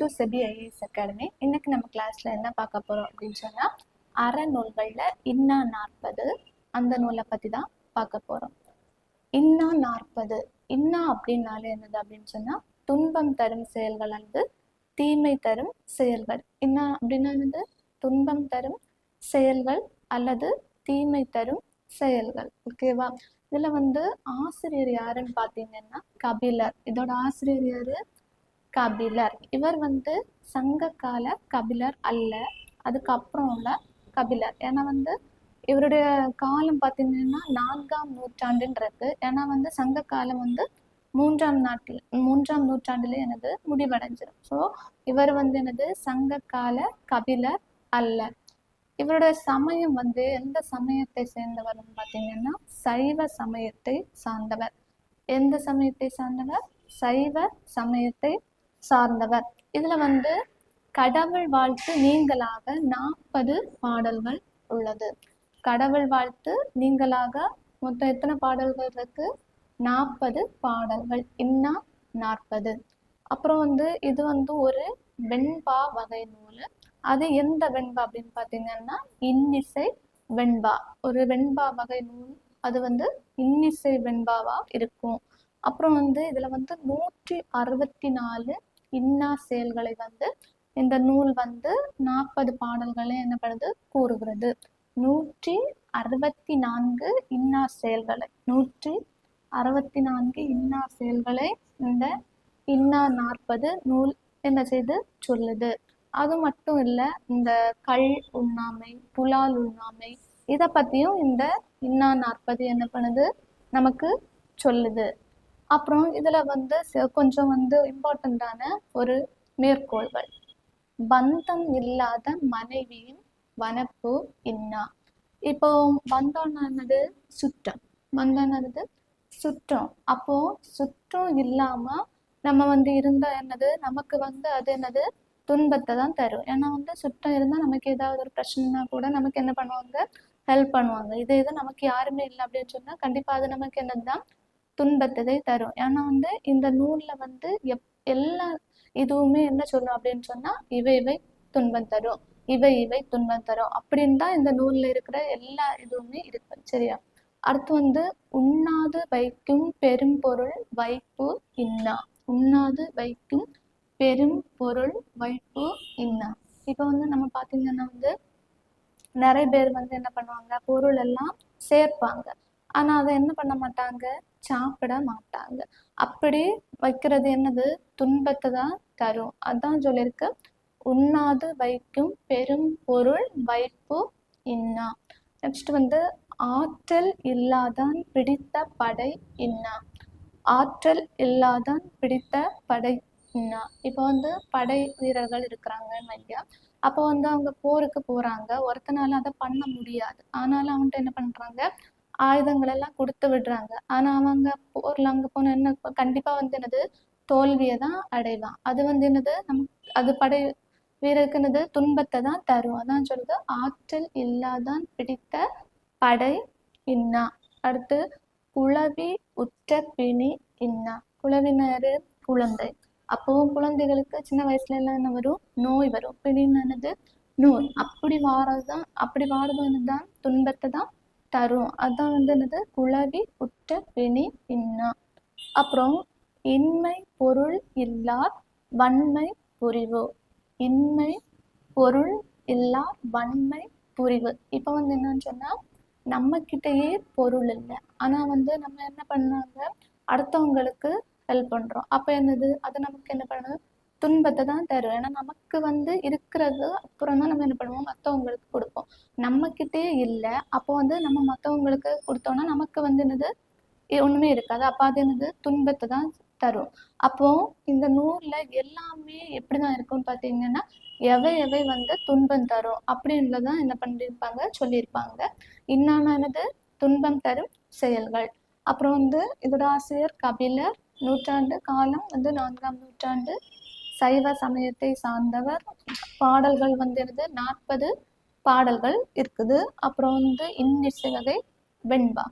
To SEBI IAS academy. இன்னைக்கு நம்ம கிளாஸ்ல என்ன பார்க்க போறோம் அப்படின்னு சொன்னா, அறநூல்கள்ல இன்னா 40 அந்த நூலை பத்தி தான் பார்க்க போறோம். இன்னா 40, இன்னா அப்படின்னாலே என்னது அப்படின்னு சொன்னா, துன்பம் தரும் செயல்கள் அல்லது தீமை தரும் செயல்கள். இன்னா அப்படின்னா என்னது? துன்பம் தரும் செயல்கள் அல்லது தீமை தரும் செயல்கள். ஓகேவா? இதுல ஆசிரியர் யாருன்னு பாத்தீங்கன்னா கபிலர். இதோட ஆசிரியர் யாரு? கபிலர். இவர் சங்க கால கபிலர் அல்ல, அதுக்கப்புறம் உள்ள கபிலர். ஏன்னா இவருடைய காலம் பார்த்தீங்கன்னா 4ஆம் நூற்றாண்டுன்றது. ஏன்னா சங்க காலம் 3ஆம் நூற்றாண்டுல எனது முடிவடைஞ்சிடும். ஸோ இவர் எனது சங்க கால கபிலர் அல்ல. இவருடைய சமயம் எந்த சமயத்தை சேர்ந்தவர்னு பார்த்தீங்கன்னா சைவ சமயத்தை சார்ந்தவர். எந்த சமயத்தை சார்ந்தவர்? சைவ சமயத்தை சார்ந்தவர். இதுல கடவுள் வாழ்த்து நீங்களாக 40 பாடல்கள் உள்ளது. கடவுள் வாழ்த்து நீங்களாக மொத்தம் எத்தனை பாடல்கள் இருக்கு? 40 பாடல்கள். இன்னா 40. அப்புறம் இது ஒரு வெண்பா வகை நூல். அது எந்த வெண்பா அப்படின்னு பார்த்தீங்கன்னா இன்னிசை வெண்பா. ஒரு வெண்பா வகை நூல். அது இன்னிசை வெண்பாவா இருக்கும். அப்புறம் இதுல 164 இன்னா செயல்களை இந்த நூல் 40 பாடல்களை என்ன பண்ணுது? கூறுகிறது. 164 இன்னா செயல்களை 164 இன்னா செயல்களை இந்த இன்னா 40 நூல் என்ன செய்து சொல்லுது. அது மட்டும் இல்ல, இந்த கள் உண்ணாமை, புலால் உண்ணாமை, இதை பத்தியும் இந்த இன்னா 40 என்ன பண்ணுது? நமக்கு சொல்லுது. அப்புறம் இதுல கொஞ்சம் இம்பார்ட்டண்டான ஒரு மேற்கோள்கள். பந்தம் இல்லாத மனைவியின் வனப்பு இன்னா. இப்போ பந்தம்னது சுற்றம். பந்தம்னது சுற்றம். அப்போ சுற்றம் இல்லாம நம்ம இருந்தா என்னது? நமக்கு அது என்னது? துன்பத்தை தான் தரும். ஏன்னா சுற்றம் இருந்தா நமக்கு ஏதாவது ஒரு பிரச்சனைனா கூட நமக்கு என்ன பண்ணுவாங்க? ஹெல்ப் பண்ணுவாங்க. இது நமக்கு யாருமே இல்லை அப்படின்னு சொன்னா கண்டிப்பா அது நமக்கு என்னதுதான்? துன்பத்தை தரும். ஏன்னா இந்த நூல்ல எல்லா இதுவுமே என்ன சொல்லும் அப்படின்னு சொன்னா இவை இவை துன்பம் தரும், இவை இவை துன்பம் தரும் அப்படின்னு தான் இந்த நூல்ல இருக்கிற எல்லா இதுவுமே இருக்கு. சரியா? அடுத்து உண்ணாது வைக்கும் பெரும் பொருள் வைப்பு இன்னா. உண்ணாது வைக்கும் பெரும் பொருள் வைப்பு இன்னா. இப்போ நம்ம பாத்தீங்கன்னா நிறைய பேர் என்ன பண்ணுவாங்க? பொருள் எல்லாம் சேர்ப்பாங்க, ஆனா அதை என்ன பண்ண மாட்டாங்க? சாப்பிட மாட்டாங்க. அப்படி வைக்கிறது என்னது? துன்பத்தை தான் தரும். அதான் சொல்லியிருக்கு, உண்ணாது வைக்கும் பெரும் பொருள் வைப்பு இன்னா. நெக்ஸ்ட் ஆற்றல் இல்லாதான் பிடித்த படை இன்னா. ஆற்றல் இல்லாதான் பிடித்த படை இன்னா. இப்போ படை வீரர்கள் இருக்கிறாங்கன்னு வைங்க. அப்போ அவங்க போருக்கு போறாங்க. ஒருத்தனால அதை பண்ண முடியாது. ஆனாலும் அவன்கிட்ட என்ன பண்றாங்க? ஆயுதங்கள் எல்லாம் கொடுத்து விடுறாங்க. ஆனா அவங்க போர்ல அங்க போன என்ன கண்டிப்பா என்னது? தோல்வியை தான் அடைவான். அது என்னது? அது படை வீரருக்கு என்னது? துன்பத்தை தான் தரும். அதான் சொல்லுது, ஆற்றல் இல்லாதான் பிடித்த படை இன்னா. அடுத்து குளவி உற்ற பிணி இன்னா. குளவினரு குழந்தை. அப்போ குழந்தைகளுக்கு சின்ன வயசுல எல்லாம் என்ன வரும்? நோய் வரும். பிணின்னு நோய். அப்படி வாரது தான் துன்பத்தை தான் தரும். அதான் என்னது? குளவி உற்ற பிணி இன்னா. அப்புறம் இன்மை பொருள் இல்லார் வன்மை புரிவு. இன்மை பொருள் இல்லார் வன்மை புரிவு. இப்போ என்னன்னு சொன்னா, நம்ம கிட்டயே பொருள் இல்லை, ஆனா நம்ம என்ன பண்ணாங்க? அடுத்தவங்களுக்கு ஹெல்ப் பண்றோம். அப்ப என்னது? அது நமக்கு என்ன பண்ணும்? துன்பத்தை தான் தரும். ஏன்னா நமக்கு இருக்கிறது அப்புறம் தான் நம்ம என்ன பண்ணுவோம்? மற்றவங்களுக்கு கொடுப்போம். நம்ம கிட்டே இல்லை, அப்போ நம்ம மற்றவங்களுக்கு கொடுத்தோம்னா நமக்கு என்னது? ஒண்ணுமே இருக்காது. அப்ப அது என்னது? துன்பத்தை தான் தரும். அப்போ இந்த நூல்ல எல்லாமே எப்படிதான் இருக்கும்னு பாத்தீங்கன்னா, எவை எவை துன்பம் தரும் அப்படின்றதான் என்ன பண்ணிருப்பாங்க? சொல்லியிருப்பாங்க. என்னது? துன்பம் தரும் செயல்கள். அப்புறம் இதோட ஆசிரியர் கபிலர். நூற்றாண்டு காலம் 4ஆம் நூற்றாண்டு. சைவ சமயத்தை சார்ந்தவர். பாடல்கள் என்னது? 40 பாடல்கள் இருக்குது. அப்புறம் இன்னிசை வகை வெண்பா.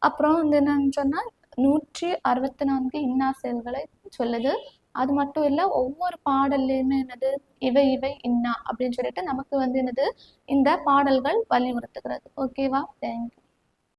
அப்புறம் என்னன்னு சொன்னா 164 இன்னா செயல்களை சொல்லுது. அது மட்டும் இல்லை ஒவ்வொரு பாடல்லையுமே என்னது இவை இவை இன்னா அப்படின்னு சொல்லிட்டு நமக்கு வந்து என்னது இந்த பாடல்கள் வலியுறுத்துகிறது. ஓகேவா? தேங்க்யூ.